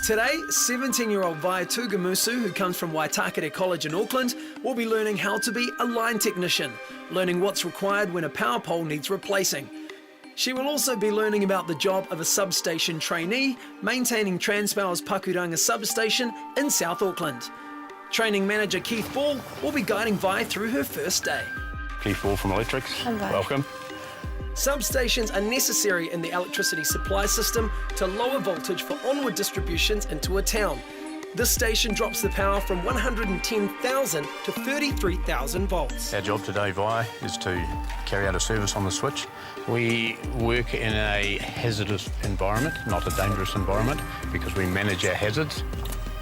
Today, 17-year-old Vi Tugamusu, who comes from Waitakere College in Auckland, will be learning how to be a line technician, learning what's required when a power pole needs replacing. She will also be learning about the job of a substation trainee, maintaining Transpower's Pakuranga substation in South Auckland. Training manager Keith Ball will be guiding Vi through her first day. Keith Ball from Electrics, welcome. Substations are necessary in the electricity supply system to lower voltage for onward distributions into a town. This station drops the power from 110,000 to 33,000 volts. Our job today, Vi, is to carry out a service on the switch. We work in a hazardous environment, not a dangerous environment, because we manage our hazards.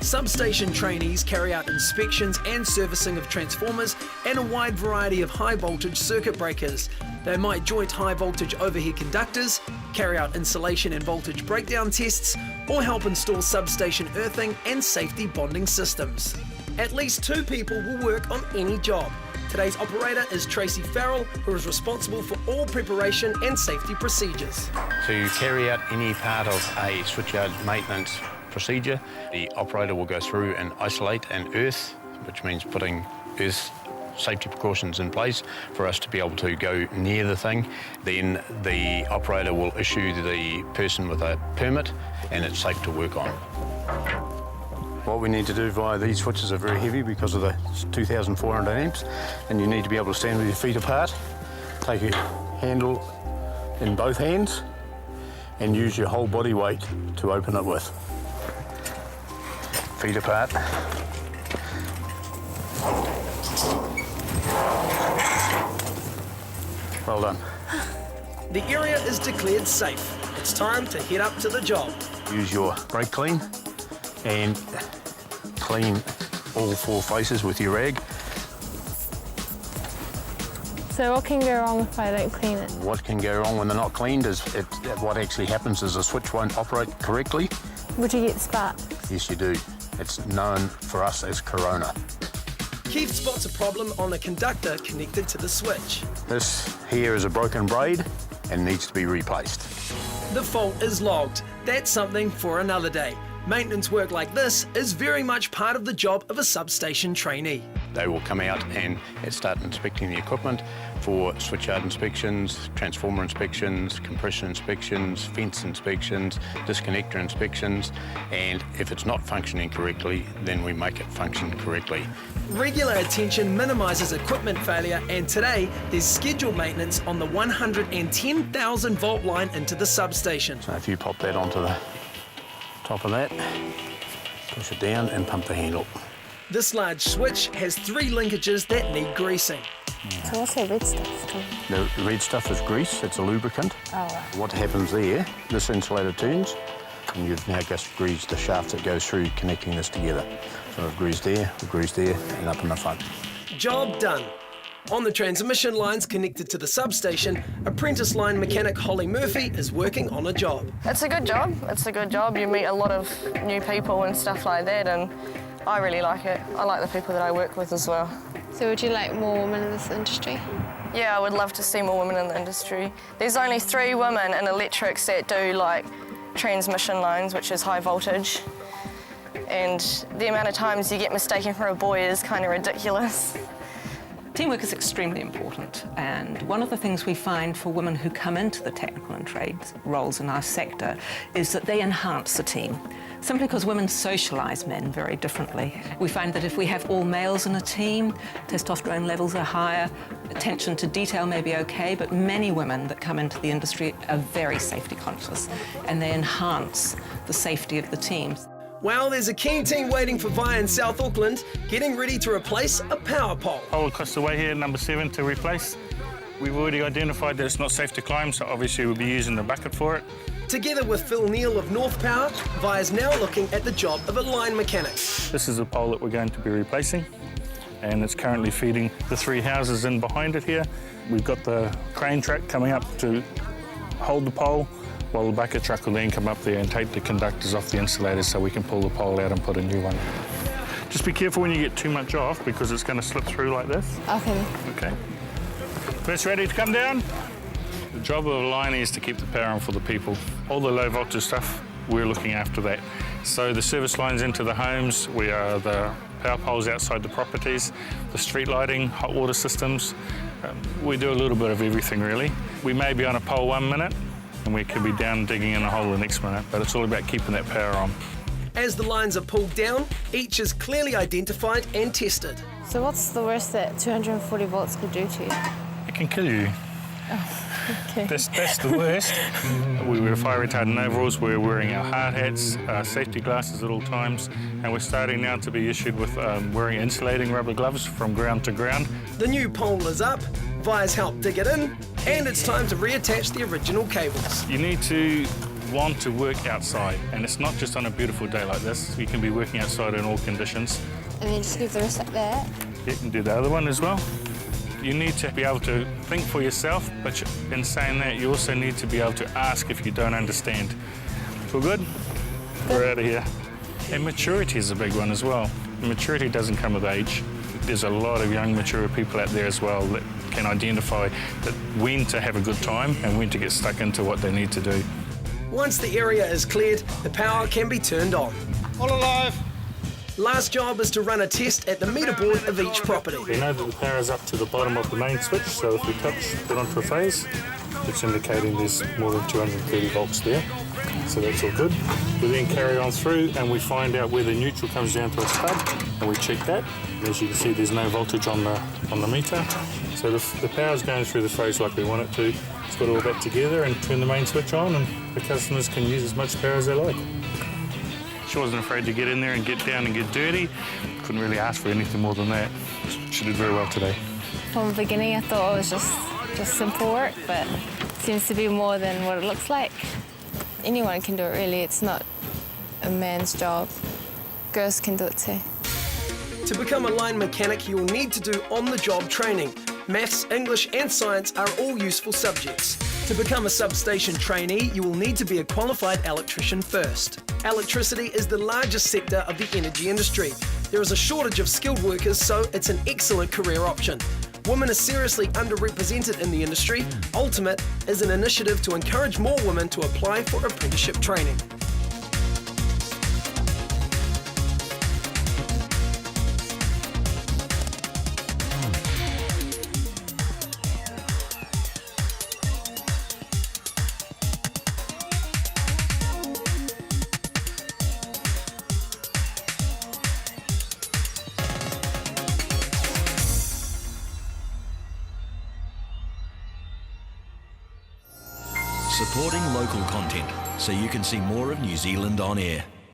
Substation trainees carry out inspections and servicing of transformers and a wide variety of high voltage circuit breakers. They might joint high voltage overhead conductors, carry out insulation and voltage breakdown tests, or help install substation earthing and safety bonding systems. At least 2 people will work on any job. Today's operator is Tracy Farrell, who is responsible for all preparation and safety procedures. To carry out any part of a switchyard maintenance procedure, the operator will go through and isolate and earth, which means putting earth safety precautions in place for us to be able to go near the thing. Then the operator will issue the person with a permit and it's safe to work on. What we need to do via these switches are very heavy because of the 2,400 amps, and you need to be able to stand with your feet apart, take your handle in both hands and use your whole body weight to open it with. Feet apart. Well done. The area is declared safe. It's time to head up to the job. Use your brake clean and clean all 4 faces with your rag. So what can go wrong if I don't clean it? What can go wrong when they're not cleaned is what actually happens is the switch won't operate correctly. Would you get sparks? Yes, you do. It's known for us as corona. Keith spots a problem on a conductor connected to the switch. This here is a broken braid and needs to be replaced. The fault is logged. That's something for another day. Maintenance work like this is very much part of the job of a substation trainee. They will come out and start inspecting the equipment for switchyard inspections, transformer inspections, compressor inspections, fence inspections, disconnector inspections, and if it's not functioning correctly, then we make it function correctly. Regular attention minimises equipment failure, and today there's scheduled maintenance on the 110,000 volt line into the substation. So if you pop that onto the top of that, push it down and pump the handle. This large switch has 3 linkages that need greasing. So what's that red stuff? The red stuff is grease, it's a lubricant. Oh, right. What happens there, this insulator turns, and you've now just greased the shaft that goes through connecting this together. So we've greased there, and up in the front. Job done. On the transmission lines connected to the substation, apprentice line mechanic Holly Murphy is working on a job. It's a good job. It's a good job. You meet a lot of new people and stuff like that, and I really like it. I like the people that I work with as well. So would you like more women in this industry? Yeah, I would love to see more women in the industry. There's only 3 women in electrics that do like transmission lines, which is high voltage. And the amount of times you get mistaken for a boy is kind of ridiculous. Teamwork is extremely important, and one of the things we find for women who come into the technical and trades roles in our sector is that they enhance the team, simply because women socialise men very differently. We find that if we have all males in a team, testosterone levels are higher, attention to detail may be okay, but many women that come into the industry are very safety conscious, and they enhance the safety of the teams. Well, there's a keen team waiting for Vi in South Auckland, getting ready to replace a power pole. Pole across the way here, number 7 to replace. We've already identified that it's not safe to climb, so obviously we'll be using the bucket for it. Together with Phil Neal of North Power, Vi is now looking at the job of a line mechanic. This is a pole that we're going to be replacing, and it's currently feeding the 3 houses in behind it here. We've got the crane track coming up to hold the pole, while the bucket truck will then come up there and take the conductors off the insulators so we can pull the pole out and put a new one. Just be careful when you get too much off because it's going to slip through like this. Okay. Okay. First ready to come down? The job of a line is to keep the power on for the people. All the low voltage stuff we're looking after that. So the service lines into the homes, we are the power poles outside the properties, the street lighting, hot water systems. We do a little bit of everything really. We may be on a pole 1 minute and we could be down digging in a hole the next minute, but it's all about keeping that power on. As the lines are pulled down, each is clearly identified and tested. So what's the worst that 240 volts could do to you? It can kill you. Okay. That's the worst. We wear fire retardant overalls, we're wearing our hard hats, safety glasses at all times, and we're starting now to be issued with wearing insulating rubber gloves from ground to ground. The new pole is up, Vi's help dig it in, and it's time to reattach the original cables. You need to want to work outside, and it's not just on a beautiful day like this. You can be working outside in all conditions. And then just leave the rest like that? You can do the other one as well. You need to be able to think for yourself, but in saying that, you also need to be able to ask if you don't understand. Feel good? We're out of here. And maturity is a big one as well. Maturity doesn't come with age. There's a lot of young, mature people out there as well that can identify that when to have a good time and when to get stuck into what they need to do. Once the area is cleared, the power can be turned on. All alive! Last job is to run a test at the meter board of each property. We know that the power is up to the bottom of the main switch, so if we touch it onto a phase, it's indicating there's more than 230 volts there. So that's all good. We then carry on through and we find out where the neutral comes down to a stub, and we check that. And as you can see, there's no voltage on the meter. So the power's going through the phase like we want it to. It's got all that together and turn the main switch on, and the customers can use as much power as they like. She wasn't afraid to get in there and get down and get dirty. Couldn't really ask for anything more than that. She did very well today. From the beginning I thought it was just simple work, but it seems to be more than what it looks like. Anyone can do it really, it's not a man's job. Girls can do it too. To become a line mechanic, you'll need to do on-the-job training. Maths, English and science are all useful subjects. To become a substation trainee, you will need to be a qualified electrician first. Electricity is the largest sector of the energy industry. There is a shortage of skilled workers, so it's an excellent career option. Women are seriously underrepresented in the industry. Ultimate is an initiative to encourage more women to apply for apprenticeship training. Supporting local content so you can see more of New Zealand on air.